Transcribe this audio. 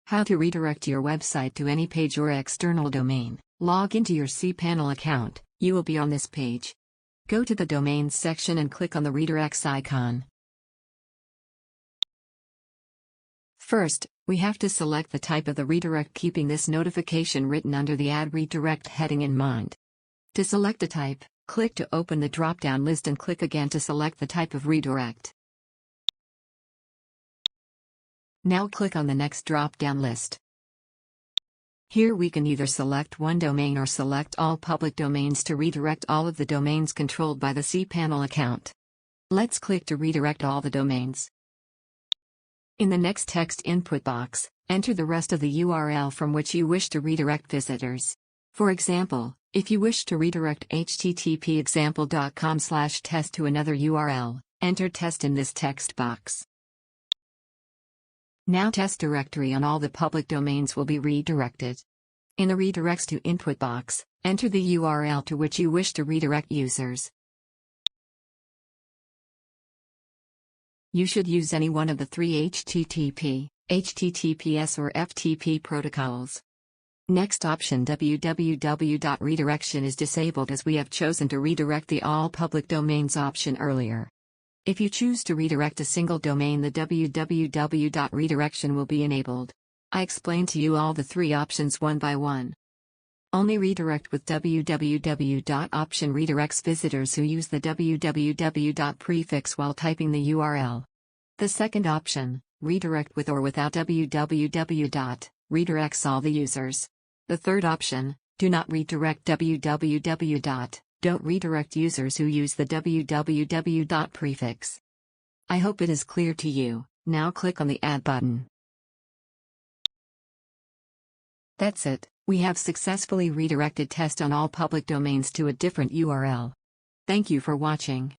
How to redirect your website to any page or external domain. Log into your cPanel account. You will be on this page. Go to the Domains section and click on the redirects icon. First, we have to select the type of the redirect, keeping this notification written under the Add Redirect heading in mind. To select a type, click to open the drop-down list and click again to select the type of redirect. Now click on the next drop-down list. Here we can either select one domain or select all public domains to redirect all of the domains controlled by the cPanel account. Let's click to redirect all the domains. In the next text input box, enter the rest of the URL from which you wish to redirect visitors. For example, if you wish to redirect http://example.com/test to another URL, enter test in this text box. Now test directory on all the public domains will be redirected. In the redirects to input box, enter the URL to which you wish to redirect users. You should use any one of the three HTTP, HTTPS or FTP protocols. Next option, www.redirection, is disabled as we have chosen to redirect the all public domains option earlier. If you choose to redirect a single domain, the www.redirection will be enabled. I explained to you all the three options one by one. Only redirect with www. Option redirects visitors who use the www. Prefix while typing the URL. The second option, redirect with or without www. Redirects all the users. The third option, do not redirect www. Don't redirect users who use the www. Prefix. I hope it is clear to you. Now click on the Add button. That's it, we have successfully redirected test on all public domains to a different URL. Thank you for watching.